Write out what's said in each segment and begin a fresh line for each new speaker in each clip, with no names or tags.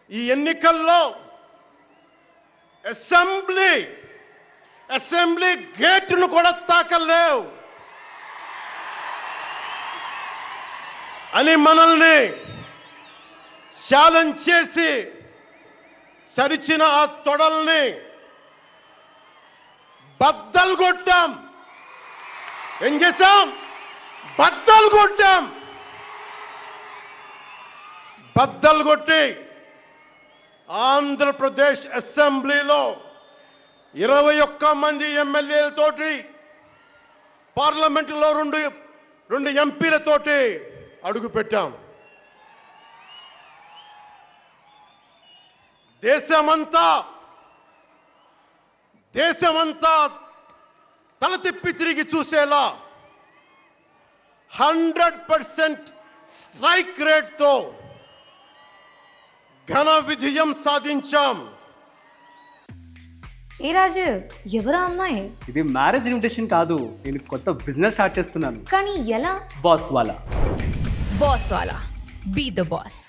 ఈ ఎన్నికల్లో అసెంబ్లీ గేటును కూడా తాకలేవు అని మనల్ని ఛాలెంజ్ చేసి సరిచిన ఆ తొడల్ని బద్దలు కొట్టాం. ఏం చేశాం? బద్దలు కొట్టాం. బద్దలు కొట్టి ఆంధ్రప్రదేశ్ అసెంబ్లీలో 21 మంది ఎమ్మెల్యేలతోటి, పార్లమెంటులో రెండు ఎంపీలతోటి అడుగు పెట్టాం. దేశమంతా తల తిప్పి తిరిగి చూసేలా 100% స్ట్రైక్ రేట్తో ఘన విజయం సాధించాం.
ఏ రాజు, ఎవరా అమ్మాయి?
ఇది మ్యారేజ్ ఇన్విటేషన్ కాదు, నేను కొత్త బిజినెస్ స్టార్ట్ చేస్తున్నాను.
కానీ ఎలా?
బాస్ వాలా
బీ ద బాస్.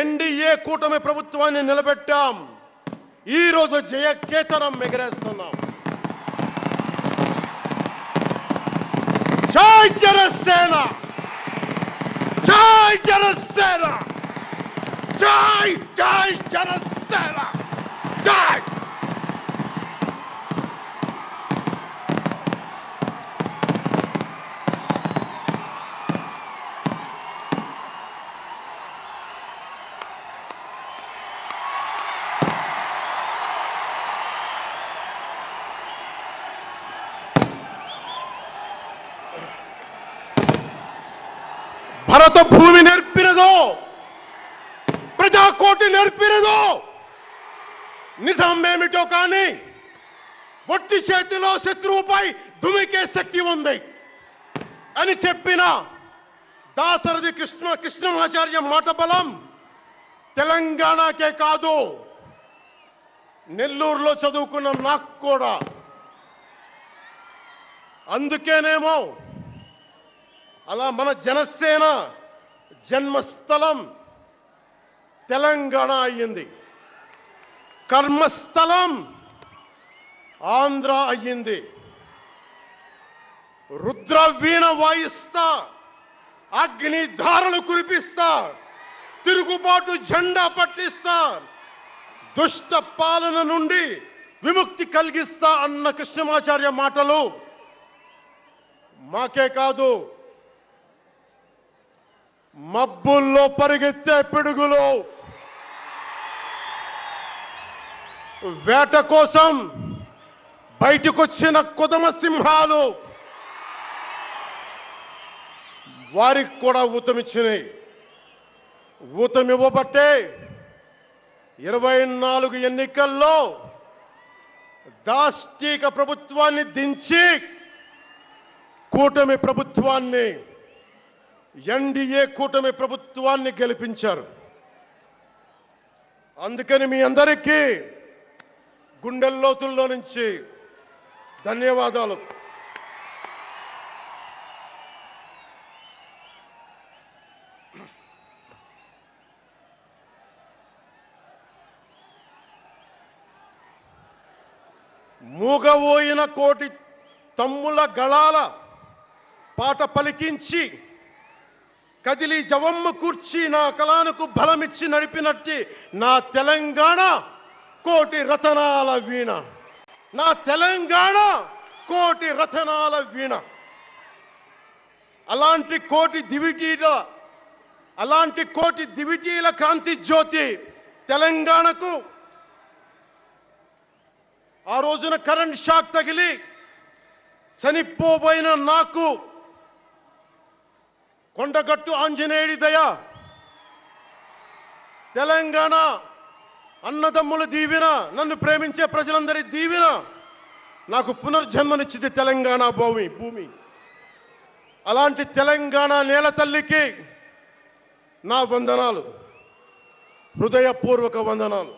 ఎన్డీఏ కూటమి ప్రభుత్వాన్ని నిలబెట్టాం. ఈ రోజు జయకేతనం ఎగరేస్తున్నాం. జై జనసేన, జై జనసేన, జై జై జనసేన, జై. భరత భూమి నేర్పినదో, ప్రజాకోటి నేర్పినదో, నిజమేమిటో కానీ ఒట్టి చేతిలో శత్రువుపై దుమికే శక్తి ఉంది అని చెప్పిన దాశరథి కృష్ణమాచార్య మాట బలం తెలంగాణకే కాదు, నెల్లూరులో చదువుకున్న నాకు కూడా. అందుకేనేమో అలా మన జనసేన జన్మస్థలం తెలంగాణ అయ్యింది, కర్మస్థలం ఆంధ్ర అయ్యింది. రుద్రవీణ వాయిస్తా, అగ్ని ధారలు కురిపిస్తా, తిరుగుబాటు జెండా పట్టిస్తా, దుష్ట పాలన నుండి విముక్తి కలిగిస్తా అన్న కృష్ణమాచార్య మాటలు మాకే కాదు, మబ్బుల్లో పరిగెత్తే పిడుగులు, వేట కోసం బయటకొచ్చిన కొదమ సింహాలు వారికి కూడా ఊతమిచ్చినాయి. ఊతమివ్వబట్టే 24 ఎన్నికల్లో దాష్టీక ప్రభుత్వాన్ని దించి కూటమి ప్రభుత్వాన్ని, ఎన్డీఏ కూటమి ప్రభుత్వాన్ని గెలిపించారు. అందుకని మీ అందరికీ గుండెల్లోతుల్లో నుంచి ధన్యవాదాలు. మూగబోయిన కోటి తమ్ముల గళాల పాట పలికించి కదిలి జవమ్మ కూర్చి నా కళానికి బలమిచ్చి నడిపినట్టి నా తెలంగాణ కోటి రతనాల వీణ, నా తెలంగాణ కోటి రతనాల వీణ. అలాంటి కోటి దివిటీల క్రాంతి జ్యోతి తెలంగాణకు ఆ రోజున కరెంట్ షాక్ తగిలి చనిపోబోయిన నాకు కొండగట్టు ఆంజనేయుడి దయ, తెలంగాణ అన్నదమ్ముల దీవెన, నన్ను ప్రేమించే ప్రజలందరి దీవెన నాకు పునర్జన్మనిచ్చింది తెలంగాణ భూమి. అలాంటి తెలంగాణ నేల తల్లికి నా వందనాలు, హృదయపూర్వక వందనాలు.